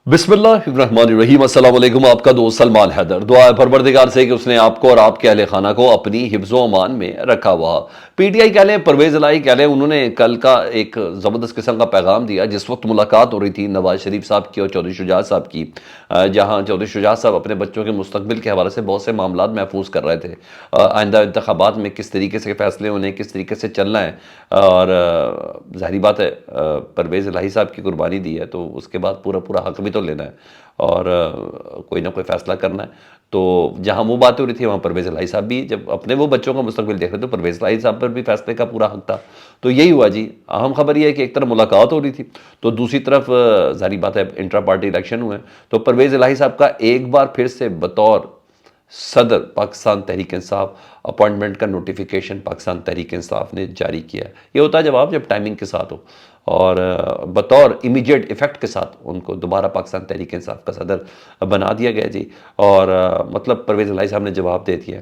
बिस्मिल्लाहिर्रहमानिर्रहीम। अस्सलाम वालेकुम। आपका दोस्त सलमान हैदर। दुआ है परवरदिगार से कि उसने आपको और आपके अहले खाना को अपनी हिफ्ज़ो अमान में रखा हुआ। पीटीआई कह लें, परवेज़ इलाही कह लें, उन्होंने कल का एक ज़बरदस्त किस्म का पैगाम दिया। जिस वक्त मुलाकात हो रही थी नवाज शरीफ साहब की और चौधरी शुजात साहब की, जहाँ चौधरी शुजात साहब अपने बच्चों के मुस्तकबिल के हवाले से बहुत से मामलात महफूज कर रहे थे। आइंदा इंतखाबात में किस तरीके से फैसले होने, किस तरीके से चलना है। और ज़ाहिर बात है, परवेज़ इलाही साहब की कुर्बानी दी है तो उसके बाद पूरा पूरा हक भी तो लेना है और कोई ना कोई फ़ैसला करना है। तो जहाँ वो बातें हो रही थी वहाँ परवेज़ इलाही साहब भी जब अपने वो बच्चों का मुस्तकबिल देख रहे थे तो परवेज़ इलाही साहब पर भी फैसले का पूरा हक था। तो यही हुआ जी। अहम खबर ये है कि एक तरफ मुलाकात हो रही थी तो दूसरी तरफ ज़ाहिर बात है इंट्रा पार्टी इलेक्शन हुए। तो परवेज़ इलाही साहब का एक बार फिर से बतौर सदर पाकिस्तान तहरीक इंसाफ अपॉइंटमेंट का नोटिफिकेशन पाकिस्तान तहरीक इंसाफ ने जारी किया है। ये होता है जब टाइमिंग के साथ हो और बतौर इमीडिएट इफ़ेक्ट के साथ उनको दोबारा पाकिस्तान तहरीक इंसाफ का सदर बना दिया गया जी। और मतलब परवेज़ इलाही साहब ने जवाब दे दिया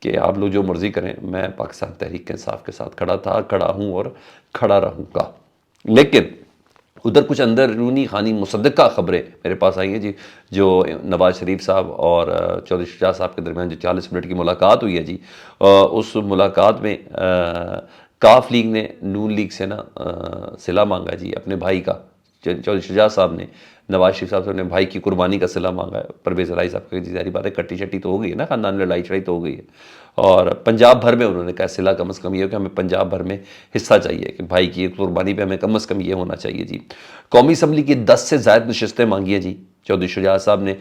कि आप लोग जो मर्ज़ी करें, मैं पाकिस्तान तहरीक इंसाफ के साथ खड़ा था, खड़ा हूँ और खड़ा रहूँगा। लेकिन उधर कुछ अंदरूनी खानी मुसद्दक़ा ख़बरें मेरे पास आई हैं जी। जो नवाज शरीफ साहब और चौधरी शुजात साहब के दरमियान जो 40 मिनट की मुलाकात हुई है जी, उस मुलाकात में काफ लीग ने नून लीग से ना सिला मांगा जी अपने भाई का। चौधरी शुजात साहब ने नवाज शरीफ साहब से अपने भाई की कुर्बानी का सिला मांगा है। परवेज़ इलाही साहब की ज़ाहिर बात है कट्टी शट्टी तो हो गई है ना, ख़ानदान में लड़ाई शड़ाई तो हो गई है। और पंजाब भर में उन्होंने कहा सिला कम से कम ये हो कि हमें पंजाब भर में हिस्सा चाहिए कि भाई की कुर्बानी पे हमें कम से कम ये होना चाहिए जी। कौमी असम्बली की 10 से ज़ायद नशस्तें मांगी हैं जी चौधरी शुजात साहब ने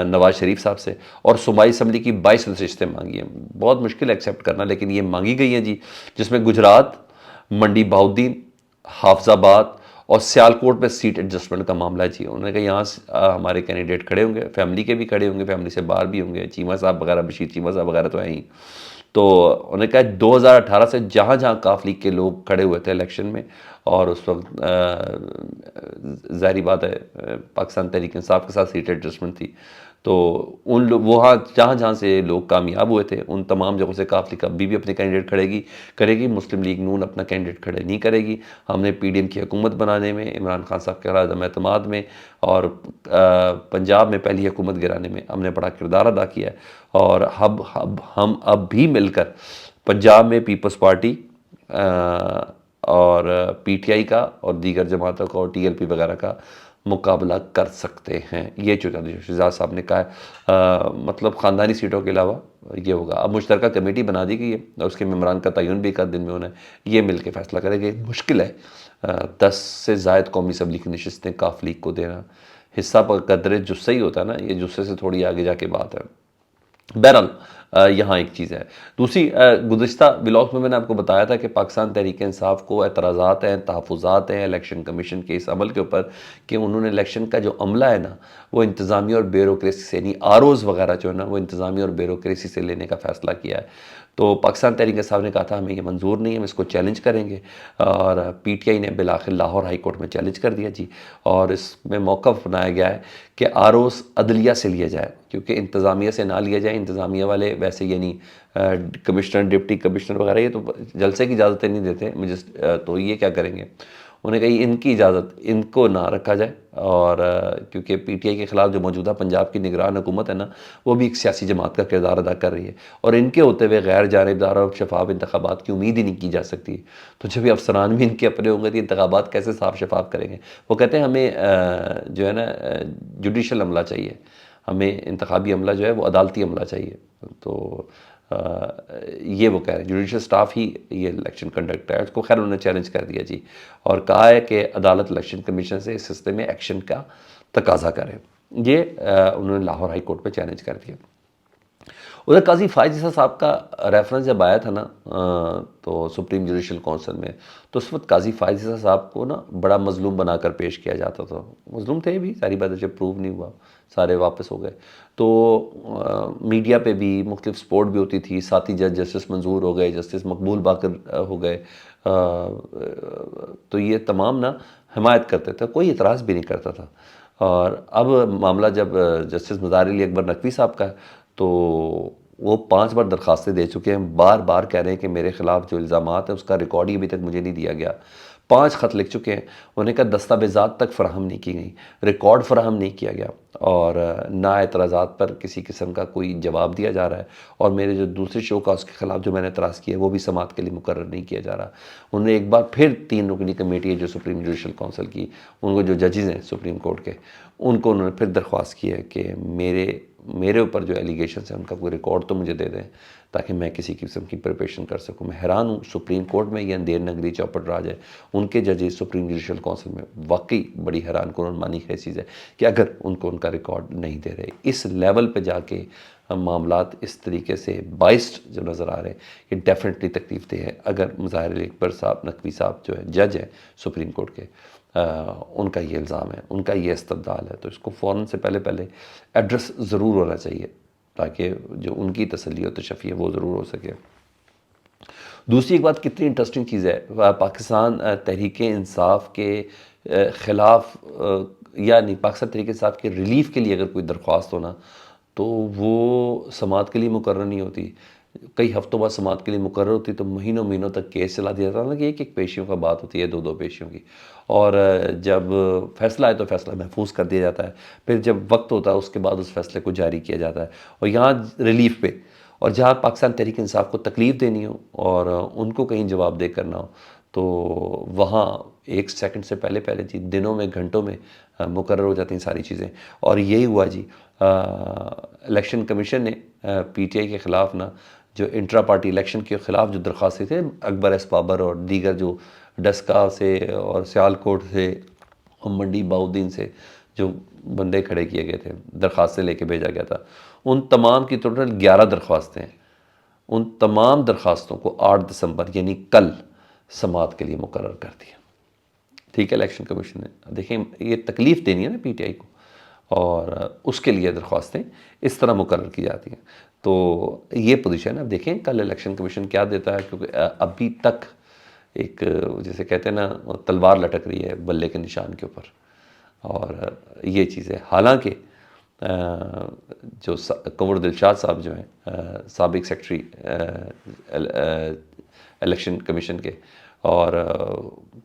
नवाज शरीफ साहब से, और सूबाई असम्बली की 22 नशस्तें मांगी हैं। बहुत मुश्किल एक्सेप्ट करना, लेकिन ये मांगी गई हैं जी, जिसमें गुजरात, मंडी बहाउद्दीन, हाफजाबाद और सियालकोट में सीट एडजस्टमेंट का मामला है जी। उन्होंने कहा यहाँ से हमारे कैंडिडेट खड़े होंगे, फैमिली के भी खड़े होंगे, फैमिली से बाहर भी होंगे, चीमा साहब वगैरह, बशीर चीमा साहब वगैरह तो हैं ही। तो उन्होंने कहा 2018 से जहाँ जहाँ काफ लीग के लोग खड़े हुए थे इलेक्शन में, और उस वक्त ज़ाहिर बात है पाकिस्तान तहरीक इंसाफ के साथ सीट एडजस्टमेंट थी, तो उन लोग वहाँ जहाँ जहाँ से लोग कामयाब हुए थे उन तमाम जगहों से काफ लीग अभी भी अपने कैंडिडेट करेगी। मुस्लिम लीग नून अपना कैंडिडेट खड़े नहीं करेगी। हमने पीडीएम की हुकूमत बनाने में, इमरान खान साहब के अदम एतमाद में और पंजाब में पहली हुकूमत गिराने में हमने बड़ा किरदार अदा किया है। और हम अब भी मिलकर पंजाब में पीपल्स पार्टी और पीटीआई का और दीगर जमातों का और टीएलपी वगैरह का मुकाबला कर सकते हैं। ये जो चौधरी शुजात साहब ने कहा है, मतलब ख़ानदानी सीटों के अलावा ये होगा। अब मुश्तरका कमेटी बना दी गई है और उसके मेम्बरान का तयन भी एक दिन में होना है। ये मिल के फैसला करेंगे। मुश्किल है 10 से ज़ायद कौमी असम्बली की नशस्तें काफ लीग को देना। हिस्सा पर कदरे जुस्से ही होता है ना, ये जुस्से से थोड़ी आगे जाके बात है। बहरहाल यहाँ एक चीज़ है। दूसरी, गुज़िश्ता व्लॉग्स में मैंने आपको बताया था कि पाकिस्तान तहरीक इंसाफ को एतराज़ात हैं, तहफ़्फ़ुज़ात हैं इलेक्शन कमीशन के इस अमल के ऊपर कि उन्होंने इलेक्शन का जो अमला है ना वो इंतज़ामिया और ब्यूरोक्रेसी से, यानी आरओज़ वगैरह जो है ना वो इंतज़ामिया और ब्यूरोक्रेसी से लेने का फ़ैसला किया है। तो पाकिस्तान तहरीक इंसाफ ने कहा था हमें ये मंजूर नहीं है, हम इसको चैलेंज करेंगे, और पीटीआई ने बिलाखिर लाहौर हाई कोर्ट में चैलेंज कर दिया जी। और इसमें मौक़िफ़ बनाया गया है कि आरओज़ अदलिया से लिया जाए, क्योंकि इंतज़ामिया से ना लिया जाए। इंतज़ामिया वाले वैसे यानी कमिश्नर, डिप्टी कमिश्नर वगैरह ये तो जलसे की इजाज़तें नहीं देते मुझे, तो ये क्या करेंगे। उन्होंने कहा इनकी इजाज़त इनको ना रखा जाए, और क्योंकि पीटीआई के ख़िलाफ़ जो मौजूदा पंजाब की निगरान हुकूमत है ना वो भी एक सियासी जमात का किरदार अदा कर रही है, और इनके होते हुए गैर जानिबदार और शफाफ इंतखाबात की उम्मीद ही नहीं की जा सकती। तो जब अफसरान भी इनके अपने होंगे तो इंतखाबात कैसे साफ शफाफ करेंगे। वो कहते हैं हमें जो है ना जुडिशल अमला चाहिए, हमें इंतखाबी अमला जो है वो अदालती अमला चाहिए। तो ये वो कह रहे हैं जुडिशल स्टाफ ही ये इलेक्शन कंडक्ट है। उसको खैर उन्होंने चैलेंज कर दिया जी, और कहा है कि अदालत इलेक्शन कमीशन से इस सिलसिले में एक्शन का तकाजा करे। ये उन्होंने लाहौर हाई कोर्ट पे चैलेंज कर दिया। उधर काजी फ़ायज़ ईसा साहब का रेफरेंस जब आया था ना तो सुप्रीम जुडिशल काउंसिल में, तो उस वक्त काजी फ़ायज़ ईसा साहब को ना बड़ा मज़लूम बनाकर पेश किया जाता था। मज़लूम थे भी, सारी बातें जब प्रूव नहीं हुआ सारे वापस हो गए। तो मीडिया पे भी मुख्तलिफ सपोर्ट भी होती थी। साथी जज जस्टिस मंजूर हो गए, जस्टिस मकबूल बाकर हो गए, तो ये तमाम ना हिमायत करते थे, कोई इतराज़ भी नहीं करता था। और अब मामला जब जस्टिस मज़ार अली अकबर नकवी साहब का है, तो वो 5 बार दरख्वास्तें दे चुके हैं, बार बार कह रहे हैं कि मेरे ख़िलाफ़ जो इल्ज़ामात है उसका रिकॉर्ड ही अभी तक मुझे नहीं दिया गया। 5 خط لکھ چکے ہیں، انہوں نے کہا دستاویزات تک فراہم نہیں کی گئی، ریکارڈ فراہم نہیں کیا گیا، اور نہ اعتراضات پر کسی قسم کا کوئی جواب دیا جا رہا ہے، اور میرے جو دوسرے شو کا اس کے خلاف جو میں نے اعتراض کیا ہے وہ بھی سماعت کے لیے مقرر نہیں کیا جا رہا۔ انہوں نے ایک بار پھر 3 رکنی کمیٹی ہے جو سپریم جوڈیشل کونسل کی، ان کو جو ججز ہیں سپریم کورٹ کے، ان کو انہوں نے پھر درخواست کی ہے کہ میرے اوپر جو ایلیگیشنز ہیں ان کا کوئی ریکارڈ تو مجھے دے دیں تاکہ میں کسی قسم کی پریپریشن کر سکوں۔ میں حیران ہوں سپریم کورٹ میں یہ اندھیر نگری چوپٹ راج ہے، ان کے ججز سپریم جوڈیشل کونسل میں، واقعی بڑی حیران کن مانی خیز چیز ہے کہ اگر ان کو ان کا ریکارڈ نہیں دے رہے، اس لیول پہ جا کے معاملات اس طریقے سے بائسڈ جو نظر آ رہے ہیں، یہ ڈیفینیٹلی تکلیف دہ ہے۔ اگر مظاہر علی اکبر صاحب نقوی صاحب جو ہے جج ہیں سپریم کورٹ کے، ان کا یہ الزام ہے، ان کا یہ استدلال ہے، تو اس کو فوراً سے پہلے ایڈریس ضرور ہونا چاہیے تاکہ جو ان کی تسلی و تشفی ہے وہ ضرور ہو سکے۔ دوسری ایک بات کتنی انٹرسٹنگ چیز ہے، پاکستان تحریک انصاف کے خلاف، یعنی پاکستان تحریک انصاف کے ریلیف کے لیے اگر کوئی درخواست ہونا تو وہ سماعت کے لیے مقرر نہیں ہوتی، کئی ہفتوں بعد سماعت کے لیے مقرر ہوتی تو مہینوں تک کیس چلا دیا جاتا تھا کہ ایک پیشیوں کا بات ہوتی ہے، 2 پیشیوں کی، اور جب فیصلہ آئے تو فیصلہ محفوظ کر دیا جاتا ہے، پھر جب وقت ہوتا ہے اس کے بعد اس فیصلے کو جاری کیا جاتا ہے، اور یہاں ریلیف پہ، اور جہاں پاکستان تحریک انصاف کو تکلیف دینی ہو اور ان کو کہیں جواب دہ کرنا ہو تو وہاں 1 سیکنڈ سے پہلے جی دنوں میں گھنٹوں میں مقرر ہو جاتی ہیں ساری چیزیں۔ اور یہی ہوا جی، الیکشن کمیشن نے پی ٹی آئی کے خلاف نا جو انٹرا پارٹی الیکشن کے خلاف جو درخواستیں تھے، اکبر ایس بابر اور دیگر جو ڈسکا سے اور سیالکوٹ سے اور منڈی باؤدین سے جو بندے کھڑے کیے گئے تھے، درخواستیں لے کے بھیجا گیا تھا، ان تمام کی ٹوٹل 11 درخواستیں ہیں، ان تمام درخواستوں کو 8 دسمبر یعنی کل سماعت کے لیے مقرر کر دیا۔ ٹھیک ہے، الیکشن کمیشن نے، دیکھیں یہ تکلیف دینی ہے نا پی ٹی آئی کو، اور اس کے لیے درخواستیں اس طرح مقرر کی جاتی ہیں۔ تو یہ پوزیشن ہے، اب دیکھیں کل الیکشن کمیشن کیا دیتا ہے، کیونکہ ابھی تک ایک جیسے کہتے ہیں نا تلوار لٹک رہی ہے بلے کے نشان کے اوپر، اور یہ چیزیں حالانکہ جو کنور دلشاد صاحب جو ہیں سابق سیکرٹری الیکشن کمیشن کے، اور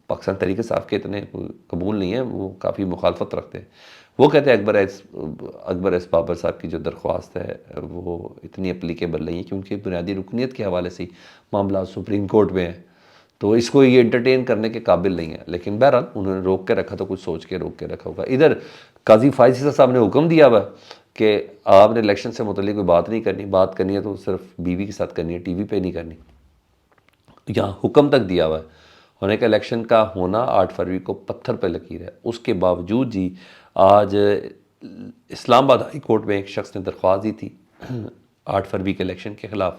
پاکستان تحریک انصاف کے اتنے قبول نہیں ہیں، وہ کافی مخالفت رکھتے ہیں، وہ کہتے ہیں اکبر ایس بابر صاحب کی جو درخواست ہے وہ اتنی اپلیکیبل نہیں ہے کیونکہ بنیادی رکنیت کے حوالے سے معاملات سپریم کورٹ میں ہیں، تو اس کو یہ انٹرٹین کرنے کے قابل نہیں ہے۔ لیکن بہرحال انہوں نے روک کے رکھا تو کچھ سوچ کے روک کے رکھا ہوگا۔ ادھر قاضی فائز عیسیٰ صاحب نے حکم دیا ہوا کہ آپ نے الیکشن سے متعلق کوئی بات نہیں کرنی، بات کرنی ہے تو صرف بیوی کے ساتھ کرنی ہے، ٹی وی پہ نہیں کرنی، یہاں حکم تک دیا ہوا ہے۔ ہونے کا الیکشن کا ہونا 8 فروری کو پتھر پہ لکیر ہے، اس کے باوجود جی آج اسلام آباد ہائی کورٹ میں ایک شخص نے درخواست دی تھی 8 فروری کے الیکشن کے خلاف،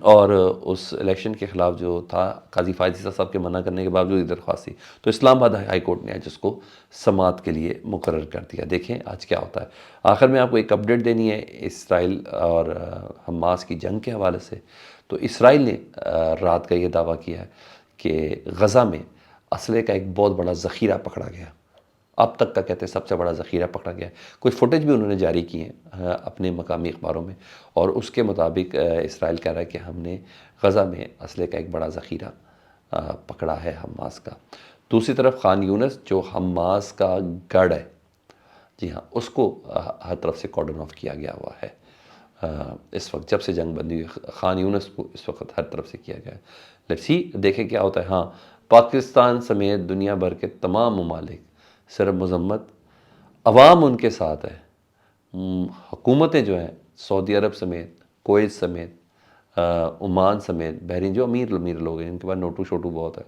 اور اس الیکشن کے خلاف جو تھا قاضی فائز عیسیٰ صاحب کے منع کرنے کے باوجود یہ درخواست تھی، تو اسلام آباد ہائی کورٹ نے آج اس کو سماعت کے لیے مقرر کر دیا۔ دیکھیں آج کیا ہوتا ہے۔ آخر میں آپ کو ایک اپڈیٹ دینی ہے اسرائیل اور حماس کی جنگ کے حوالے سے، تو اسرائیل نے رات کا یہ دعویٰ کیا ہے کہ غزہ میں اسلحے کا ایک بہت بڑا ذخیرہ پکڑا گیا، اب تک کا کہتے ہیں سب سے بڑا ذخیرہ پکڑا گیا ہے۔ کوئی فوٹیج بھی انہوں نے جاری کی ہیں اپنے مقامی اخباروں میں، اور اس کے مطابق اسرائیل کہہ رہا ہے کہ ہم نے غزہ میں اسلحے کا ایک بڑا ذخیرہ پکڑا ہے حماس کا۔ دوسری طرف خان یونس جو حماس کا گڑھ ہے، جی ہاں، اس کو ہر طرف سے کارڈن آف کیا گیا ہوا ہے اس وقت، جب سے جنگ بندی ہوئی خان یونس کو اس وقت ہر طرف سے کیا گیا ہے۔ لیٹس سی دیکھیں کیا ہوتا ہے۔ ہاں، پاکستان سمیت دنیا بھر کے تمام ممالک صرف مذمت، عوام ان کے ساتھ ہے، حکومتیں جو ہیں سعودی عرب سمیت، کویت سمیت، عمان سمیت، بحرین جو امیر لوگ ہیں ان کے پاس نوٹو شوٹو بہت ہے،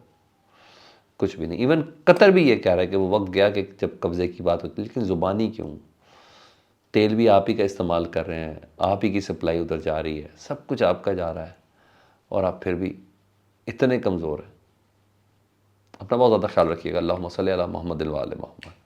کچھ بھی نہیں۔ ایون قطر بھی یہ کہہ رہا ہے کہ وہ وقت گیا کہ جب قبضے کی بات ہوتی، لیکن زبانی کیوں؟ تیل بھی آپ ہی کا استعمال کر رہے ہیں، آپ ہی کی سپلائی ادھر جا رہی ہے، سب کچھ آپ کا جا رہا ہے، اور آپ پھر بھی اتنے کمزور ہیں۔ اپنا بہت زیادہ خیال رکھیے گا۔ اللہم صلی علی محمد و آل محمد۔